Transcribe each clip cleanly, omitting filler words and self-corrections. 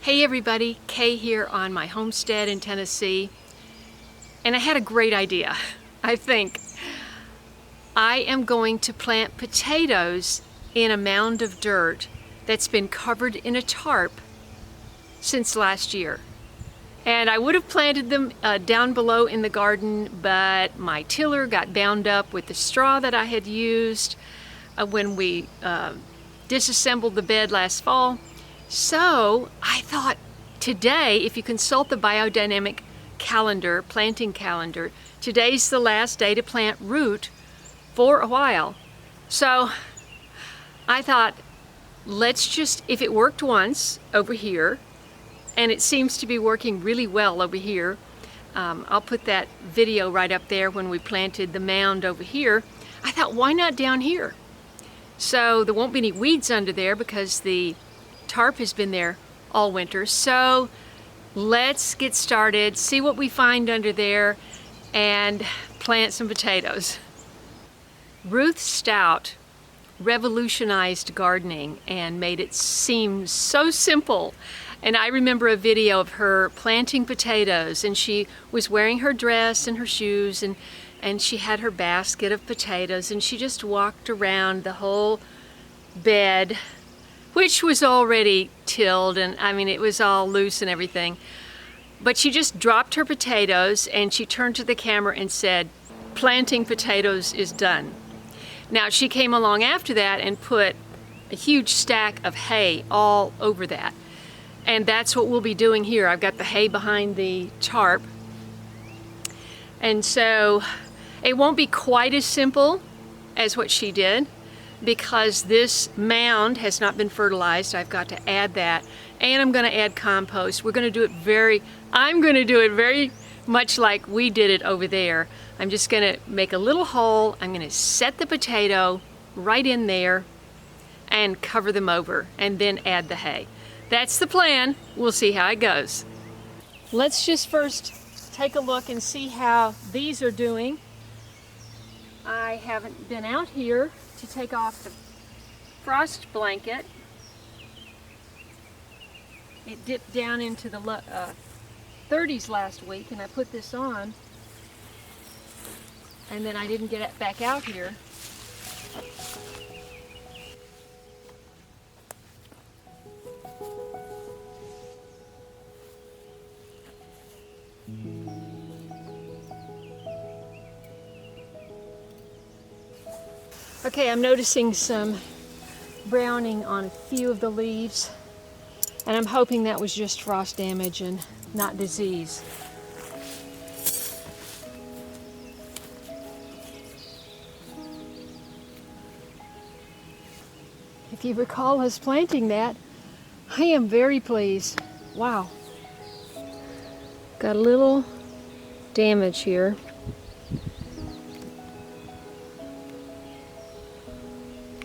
Hey everybody, Kaye here on my homestead in Tennessee, and I had a great idea. I think I am going to plant potatoes in a mound of dirt that's been covered in a tarp since last year. And I would have planted them down below in the garden, but my tiller got bound up with the straw that I had used when we disassembled the bed last fall. So I thought today, if you consult the biodynamic calendar, planting calendar, today's the last day to plant root for a while. So I thought, let's just, if it worked once over here, and it seems to be working really well over here, I'll put that video right up there when we planted the mound over here. I thought, why not down here? So there won't be any weeds under there because the tarp has been there all winter. So let's get started, see what we find under there, and plant some potatoes. Ruth Stout revolutionized gardening and made it seem so simple. And I remember a video of her planting potatoes, and she was wearing her dress and her shoes, and she had her basket of potatoes, and she just walked around the whole bed, which was already tilled, and I mean it was all loose and everything. But she just dropped her potatoes and she turned to the camera and said, "Planting potatoes is done." Now she came along after that and put a huge stack of hay all over that. And that's what we'll be doing here. I've got the hay behind the tarp. And so it won't be quite as simple as what she did, because this mound has not been fertilized. I've got to add that, and I'm going to add compost. I'm going to do it very much like we did it over there. I'm just going to make a little hole. I'm going to set the potato right in there and cover them over, and then add the hay. That's the plan. We'll see how it goes. Let's just first take a look and see how these are doing. I haven't been out here to take off the frost blanket. It dipped down into the 30s last week, and I put this on, and then I didn't get it back out here. Okay, I'm noticing some browning on a few of the leaves, and I'm hoping that was just frost damage and not disease. If you recall us planting that, I am very pleased. Wow. Got a little damage here.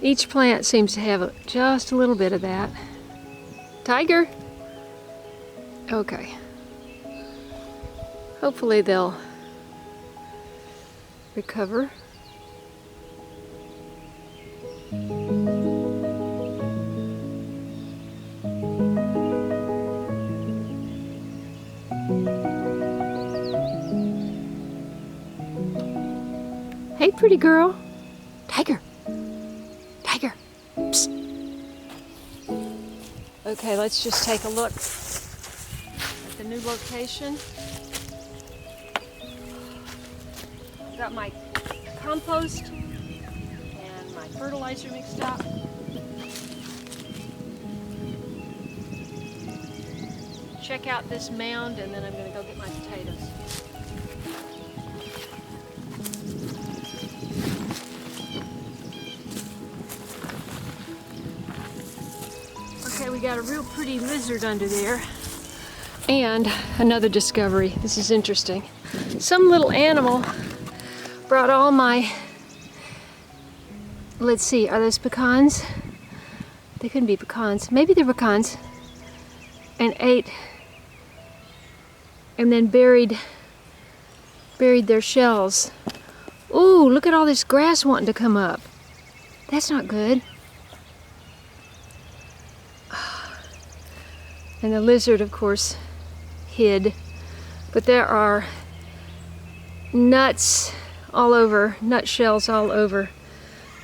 Each plant seems to have just a little bit of that. Tiger? Okay. Hopefully they'll recover. Hey, pretty girl. Tiger. Tiger. Psst. Okay, let's just take a look at the new location. I've got my compost and my fertilizer mixed up. Check out this mound, and then I'm going to go get my potatoes. Okay, we got a real pretty lizard under there. And another discovery. This is interesting. Some little animal brought all my, let's see, are those pecans? They couldn't be pecans. Maybe they're pecans. And ate, and then buried their shells. Ooh, look at all this grass wanting to come up. That's not good. And the lizard, of course, hid. But there are nuts all over, nut shells all over.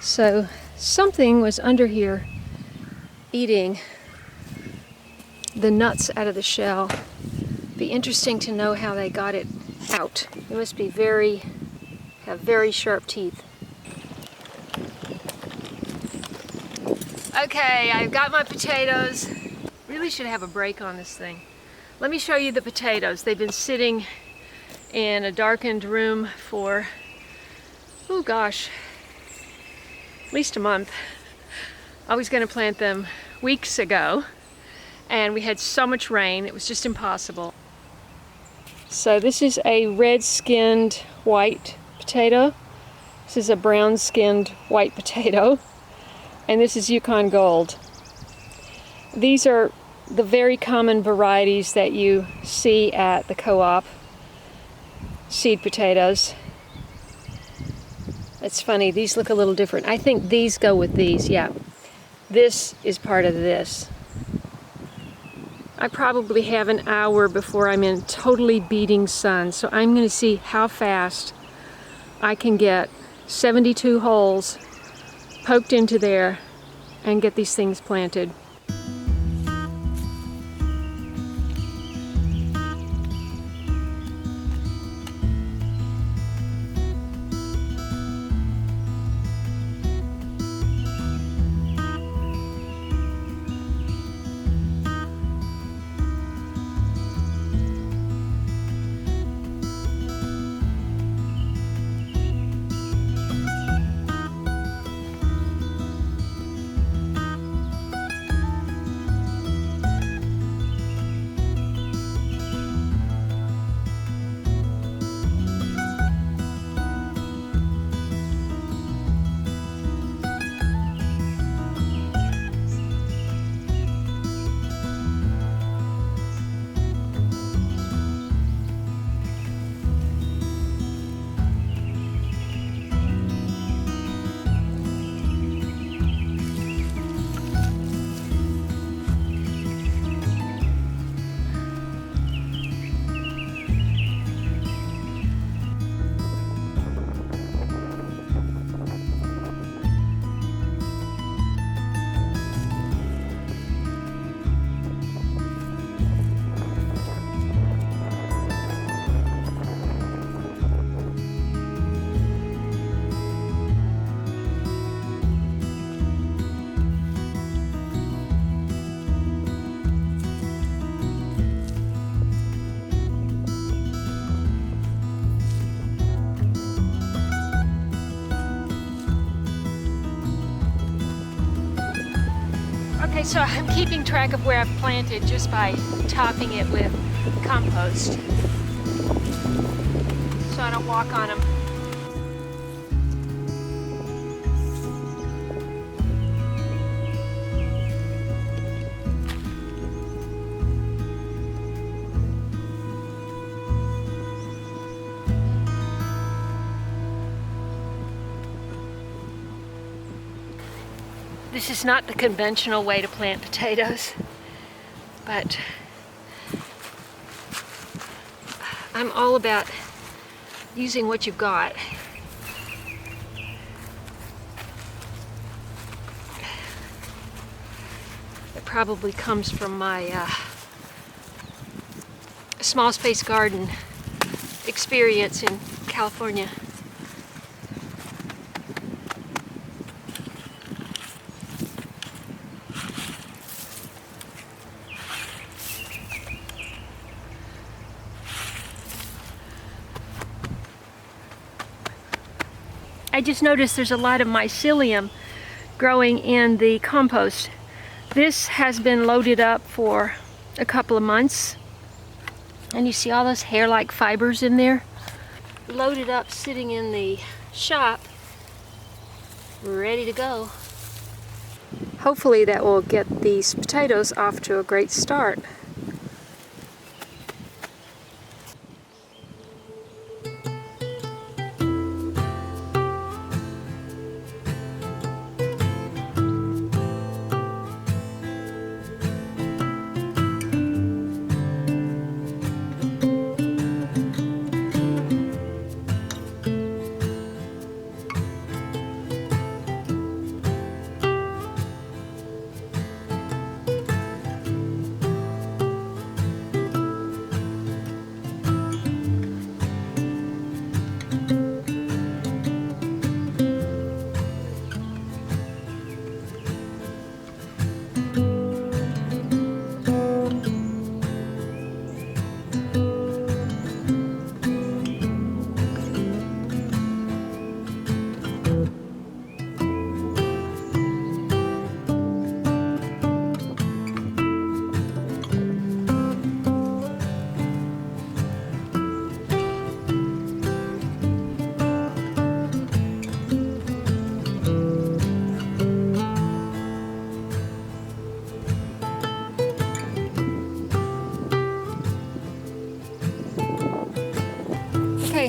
So something was under here eating the nuts out of the shell. Be interesting to know how they got it out. It must be have very sharp teeth. Okay, I've got my potatoes. Really should have a break on this thing. Let me show you the potatoes. They've been sitting in a darkened room for, oh gosh, at least a month. I was going to plant them weeks ago, and we had so much rain, it was just impossible. So this is a red-skinned white potato. This is a brown-skinned white potato. And this is Yukon Gold. These are the very common varieties that you see at the co-op seed potatoes. It's funny, these look a little different. I think these go with these, yeah. This is part of this. I probably have an hour before I'm in totally beating sun, so I'm going to see how fast I can get 72 holes poked into there and get these things planted. Okay, so I'm keeping track of where I've planted just by topping it with compost, so I don't walk on them. This is not the conventional way to plant potatoes, but I'm all about using what you've got. It probably comes from my small space garden experience in California. I just noticed there's a lot of mycelium growing in the compost. This has been loaded up for a couple of months, and you see all those hair-like fibers in there? Loaded up, sitting in the shop, ready to go. Hopefully that will get these potatoes off to a great start.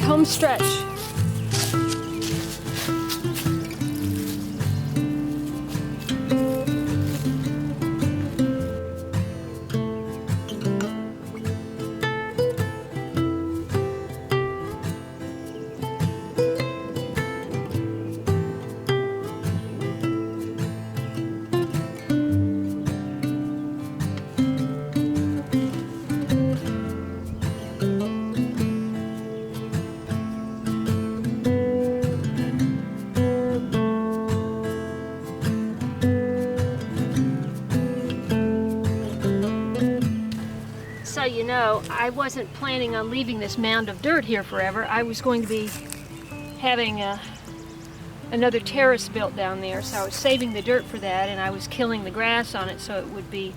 home stretch. So you know, I wasn't planning on leaving this mound of dirt here forever. I was going to be having another terrace built down there, so I was saving the dirt for that, and I was killing the grass on it so it would be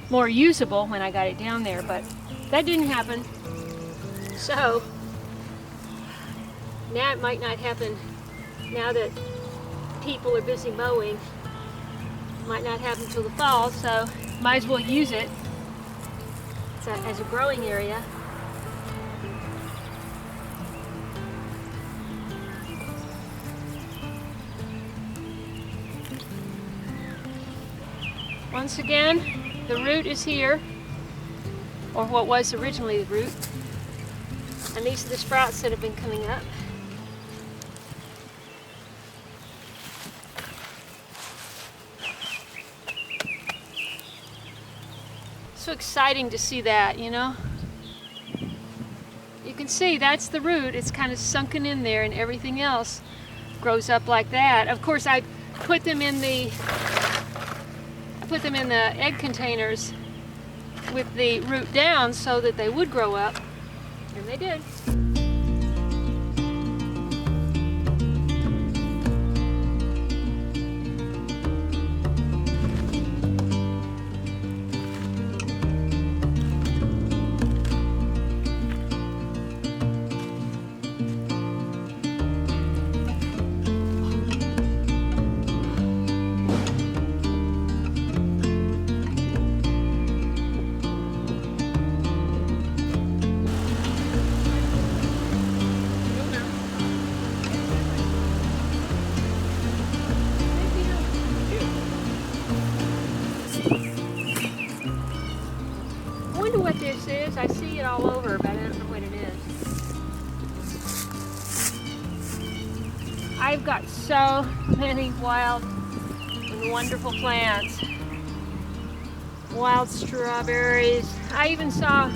more usable when I got it down there, but that didn't happen. So now it might not happen now that people are busy mowing. It might not happen till the fall, so might as well use it as a growing area. Once again, the root is here, or what was originally the root, and these are the sprouts that have been coming up. So exciting to see that, you know. You can see that's the root. It's kind of sunken in there, and everything else grows up like that. Of course, I put them in the egg containers with the root down so that they would grow up, and they did. I wonder what this is. I see it all over, but I don't know what it is. I've got so many wild and wonderful plants. Wild strawberries. I even saw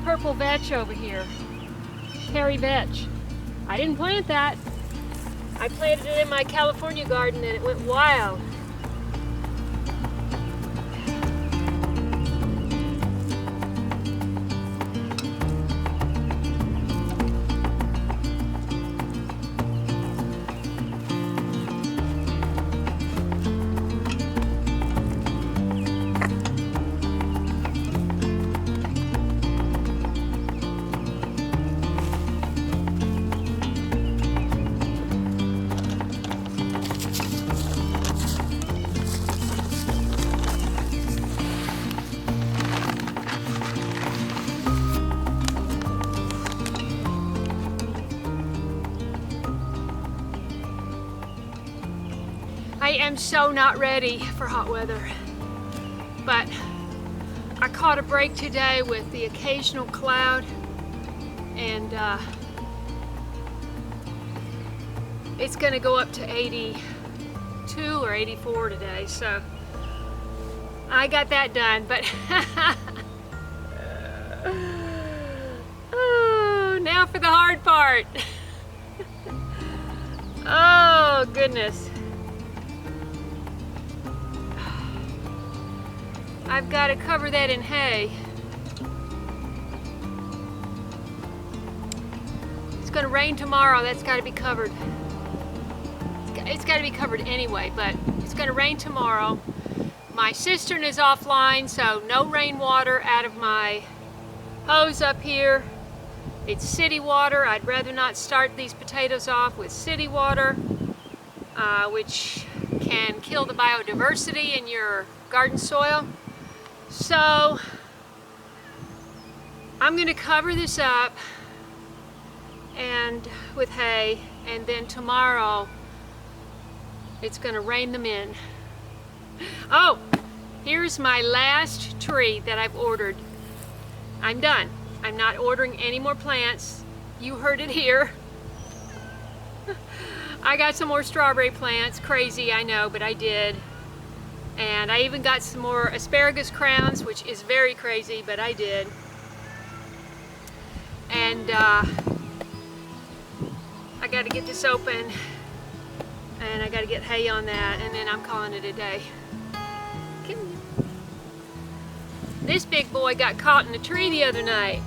purple vetch over here. Hairy vetch. I didn't plant that. I planted it in my California garden and it went wild. I am so not ready for hot weather, but I caught a break today with the occasional cloud, and it's going to go up to 82 or 84 today, so I got that done. But oh, now for the hard part. Oh goodness. I've got to cover that in hay. It's going to rain tomorrow. That's got to be covered. It's got to be covered anyway, but it's going to rain tomorrow. My cistern is offline, so no rainwater out of my hose up here. It's city water. I'd rather not start these potatoes off with city water, which can kill the biodiversity in your garden soil. So I'm going to cover this up and with hay, and then tomorrow it's gonna rain them in. Oh, here's my last tree that I've ordered. I'm done. I'm not ordering any more plants. You heard it here. I got some more strawberry plants. Crazy, I know, but I did. And I even got some more asparagus crowns, which is very crazy, but I did. And I got to get this open, and I got to get hay on that, and then I'm calling it a day. This big boy got caught in a tree the other night.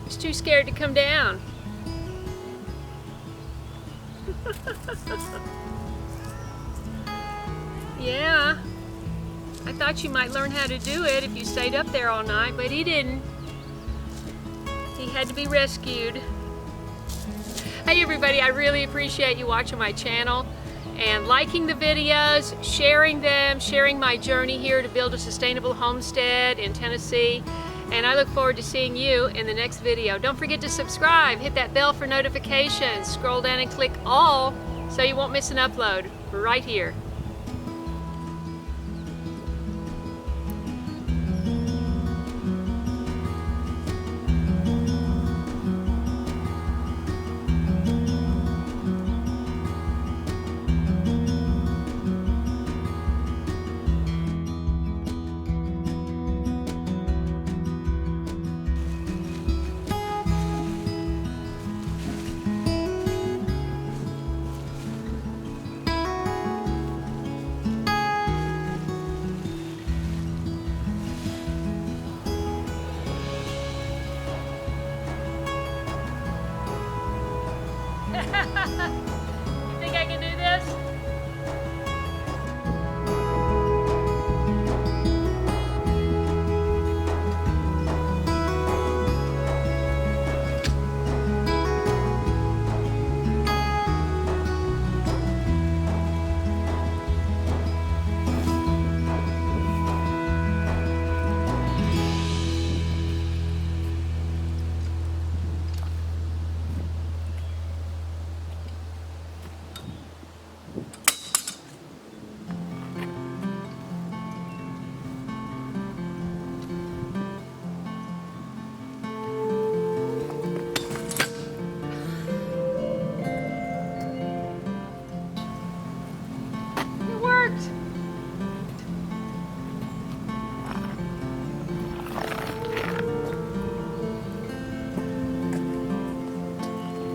He's too scared to come down. Yeah, I thought you might learn how to do it if you stayed up there all night, but he didn't. He had to be rescued. Hey everybody, I really appreciate you watching my channel and liking the videos, sharing them, sharing my journey here to build a sustainable homestead in Tennessee. And I look forward to seeing you in the next video. Don't forget to subscribe, hit that bell for notifications, scroll down and click all so you won't miss an upload. We're right here. You think I can do this?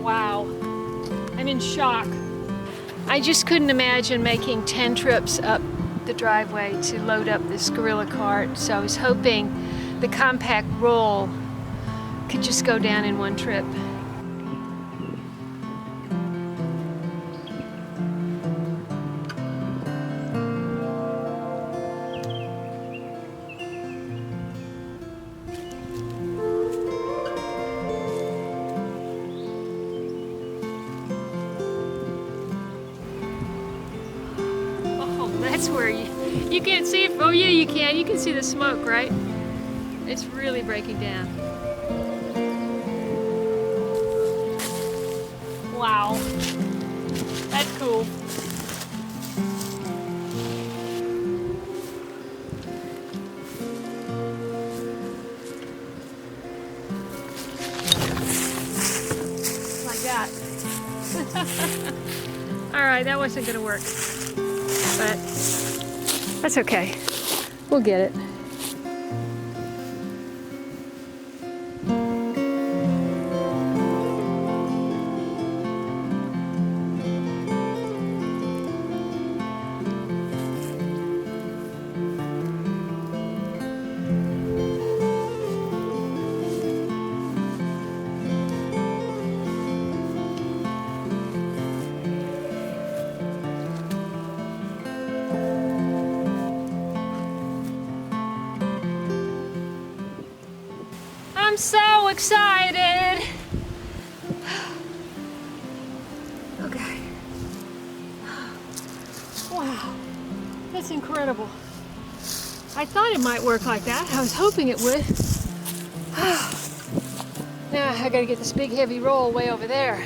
Wow, I'm in shock. I just couldn't imagine making 10 trips up the driveway to load up this gorilla cart, so I was hoping the compact roll could just go down in one trip. That's where you can't see it. Oh yeah, you can. You can see the smoke, right? It's really breaking down. Wow, that's cool. Like that. All right, that wasn't gonna work. But that's okay. We'll get it. I'm so excited. Okay. Wow, that's incredible. I thought it might work like that. I was hoping it would. Now I gotta get this big heavy roll way over there.